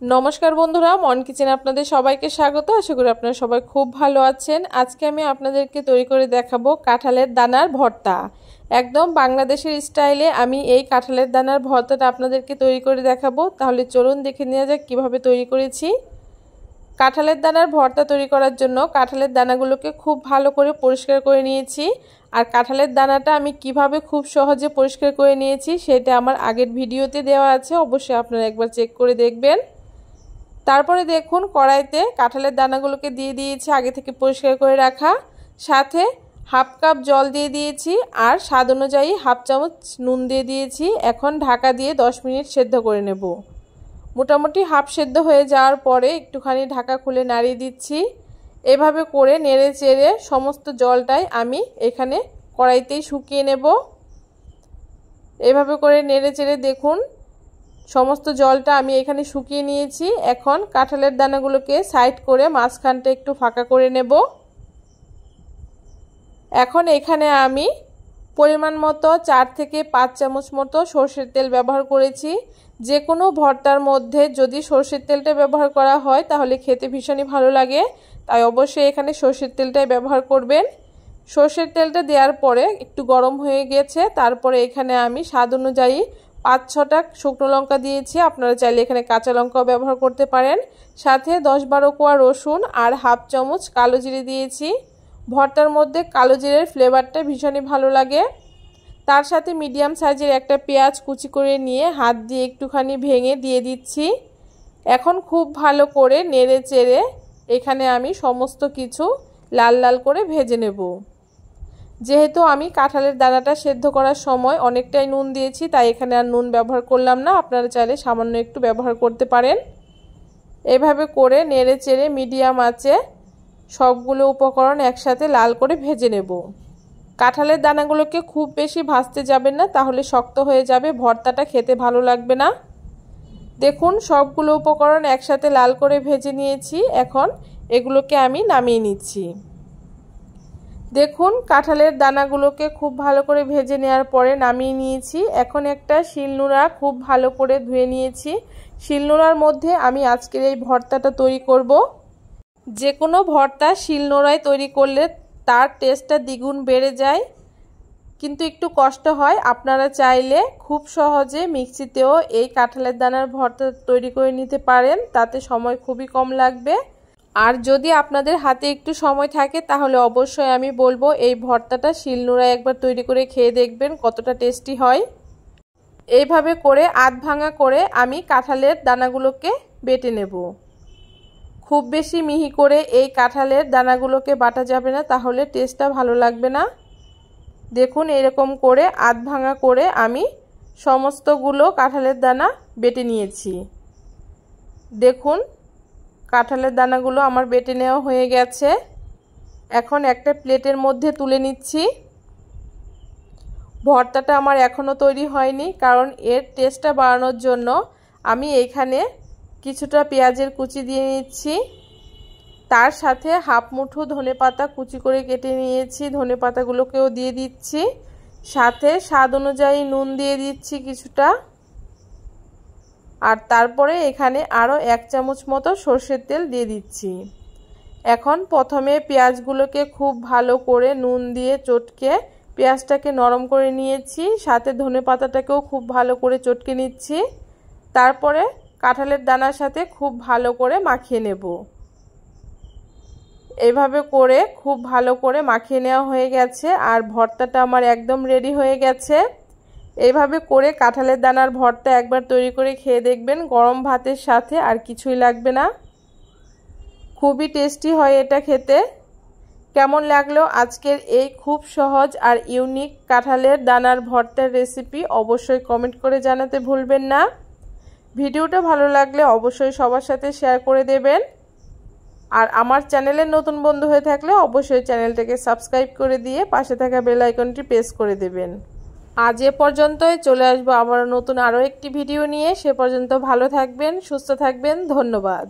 নমস্কার বন্ধুরা, মন কিচেনে আপনাদের সবাইকে স্বাগত। আশা করি আপনারা সবাই খুব ভালো আছেন। আজকে আমি আপনাদেরকে তৈরি করে দেখাবো কাঁঠালের দানার ভর্তা। একদম বাংলাদেশের স্টাইলে আমি এই কাঁঠালের দানার ভর্তাটা আপনাদেরকে তৈরি করে দেখাবো। তাহলে চলুন দেখে নেওয়া যাক কীভাবে তৈরি করেছি। কাঁঠালের দানার ভর্তা তৈরি করার জন্য কাঁঠালের দানাগুলোকে খুব ভালো করে পরিষ্কার করে নিয়েছি। আর কাঁঠালের দানাটা আমি কিভাবে খুব সহজে পরিষ্কার করে নিয়েছি সেটা আমার আগের ভিডিওতে দেওয়া আছে, অবশ্যই আপনারা একবার চেক করে দেখবেন। তারপরে দেখুন কড়াইতে কাঁঠালের দানাগুলোকে দিয়ে দিয়েছি আগে থেকে পরিষ্কার করে রাখা, সাথে হাফ কাপ জল দিয়ে দিয়েছি আর স্বাদ অনুযায়ী হাফ চামচ নুন দিয়ে দিয়েছি। এখন ঢাকা দিয়ে 10 মিনিট সেদ্ধ করে নেব। মোটামুটি হাফ সেদ্ধ হয়ে যাওয়ার পরে একটুখানি ঢাকা খুলে নাড়িয়ে দিচ্ছি। এভাবে করে নেড়ে চেড়ে সমস্ত জলটাই আমি এখানে কড়াইতেই শুকিয়ে নেব। এভাবে করে নেড়ে চেড়ে দেখুন সমস্ত জলটা আমি এখানে শুকিয়ে নিয়েছি। এখন কাঁঠালের দানাগুলোকে সাইড করে মাঝখানটা একটু ফাঁকা করে নেব। এখন এখানে আমি পরিমাণ মতো 4 থেকে 5 চামচ মতো সরষের তেল ব্যবহার করেছি। যে কোনো ভর্তার মধ্যে যদি সরষের তেলটা ব্যবহার করা হয় তাহলে খেতে ভীষণই ভালো লাগে, তাই অবশ্যই এখানে সরষের তেলটাই ব্যবহার করবেন। সরষের তেলটা দেওয়ার পরে একটু গরম হয়ে গেছে। তারপরে এখানে আমি স্বাদ অনুযায়ী 5-6টা শুকনো লঙ্কা দিয়েছি। আপনারা চাইলে এখানে কাঁচা লঙ্কাও ব্যবহার করতে পারেন। সাথে 10-12 কোয়া রসুন আর হাফ চামচ কালো জিরে দিয়েছি। ভর্তার মধ্যে কালো জিরের ফ্লেভারটা ভীষণই ভালো লাগে। তার সাথে মিডিয়াম সাইজের একটা পেঁয়াজ কুচি করে নিয়ে হাত দিয়ে একটুখানি ভেঙে দিয়ে দিচ্ছি। এখন খুব ভালো করে নেড়ে চেড়ে এখানে আমি সমস্ত কিছু লাল লাল করে ভেজে নেব। যেহেতু আমি কাঁঠালের দানাটা সেদ্ধ করার সময় অনেকটাই নুন দিয়েছি, তাই এখানে আর নুন ব্যবহার করলাম না। আপনারা চাইলে সামান্য একটু ব্যবহার করতে পারেন। এভাবে করে নেড়ে চেড়ে মিডিয়াম আঁচে সবগুলো উপকরণ একসাথে লাল করে ভেজে নেব। কাঁঠালের দানাগুলোকে খুব বেশি ভাজতে যাবেন না, তাহলে শক্ত হয়ে যাবে, ভর্তাটা খেতে ভালো লাগবে না। দেখুন সবগুলো উপকরণ একসাথে লাল করে ভেজে নিয়েছি। এখন এগুলোকে আমি নামিয়ে নিচ্ছি। দেখুন কাঁঠালের দানাগুলোকে খুব ভালো করে ভেজে নেওয়ার পরে নামিয়ে নিয়েছি। এখন একটা শিলনোড়া খুব ভালো করে ধুয়ে নিয়েছি। শিলনোড়ার মধ্যে আমি আজকের এই ভর্তাটা তৈরি করব। যে কোনো ভর্তা শিলনোড়ায় তৈরি করলে তার টেস্টটা দ্বিগুণ বেড়ে যায়, কিন্তু একটু কষ্ট হয়। আপনারা চাইলে খুব সহজে মিক্সিতেও এই কাঁঠালের দানার ভর্তা তৈরি করে নিতে পারেন, তাতে সময় খুবই কম লাগবে। আর যদি আপনাদের হাতে একটু সময় থাকে তাহলে অবশ্যই আমি বলবো এই ভর্তাটা শিলনোড়ায় একবার তৈরি করে খেয়ে দেখবেন কতটা টেস্টি হয়। এইভাবে করে আধ ভাঙা করে আমি কাঁঠালের দানাগুলোকে বেটে নেব। খুব বেশি মিহি করে এই কাঁঠালের দানাগুলোকে বাটা যাবে না, তাহলে টেস্টটা ভালো লাগবে না। দেখুন এরকম করে আধ ভাঙা করে আমি সমস্তগুলো কাঁঠালের দানা বেটে নিয়েছি। দেখুন কাঁঠালের দানাগুলো আমার বেটে নেওয়া হয়ে গেছে। এখন একটা প্লেটের মধ্যে তুলে নিচ্ছি। ভর্তাটা আমার এখনও তৈরি হয়নি, কারণ এর টেস্টটা বাড়ানোর জন্য আমি এইখানে কিছুটা পেঁয়াজের কুচি দিয়ে নিচ্ছি। তার সাথে হাফ মুঠো ধনেপাতা কুচি করে কেটে নিয়েছি, ধনেপাতাগুলোকেও দিয়ে দিচ্ছি। সাথে স্বাদ অনুযায়ী নুন দিয়ে দিচ্ছি কিছুটা। আর তারপরে এখানে আরও 1 চামচ মতো সরষের তেল দিয়ে দিচ্ছি। এখন প্রথমে পেঁয়াজগুলোকে খুব ভালো করে নুন দিয়ে চটকে পেঁয়াজটাকে নরম করে নিয়েছি। সাথে ধনেপাতাটাকেও খুব ভালো করে চটকে নিচ্ছি। তারপরে কাঁঠালের দানার সাথে খুব ভালো করে মাখিয়ে নেব। এইভাবে করে খুব ভালো করে মাখিয়ে নেওয়া হয়ে গেছে আর ভর্তাটা আমার একদম রেডি হয়ে গেছে। এইভাবে করে কাঁঠালের দানার ভর্তা একবার তৈরি করে খেয়ে দেখবেন, গরম ভাতের সাথে আর কিছুই লাগবে না। খুবই টেস্টি হয় এটা খেতে। কেমন লাগলো আজকের এই খুব সহজ আর ইউনিক কাঁঠালের দানার ভর্তার রেসিপি অবশ্যই কমেন্ট করে জানাতে ভুলবেন না। ভিডিওটা ভালো লাগলে অবশ্যই সবার সাথে শেয়ার করে দেবেন। আর আমার চ্যানেলের নতুন বন্ধু হয়ে থাকলে অবশ্যই চ্যানেলটাকে সাবস্ক্রাইব করে দিয়ে পাশে থাকা বেল আইকনটি প্রেস করে দেবেন। আজ এ পর্যন্তই, চলে আসবো আবার নতুন আরও একটি ভিডিও নিয়ে। সে পর্যন্ত ভালো থাকবেন, সুস্থ থাকবেন। ধন্যবাদ।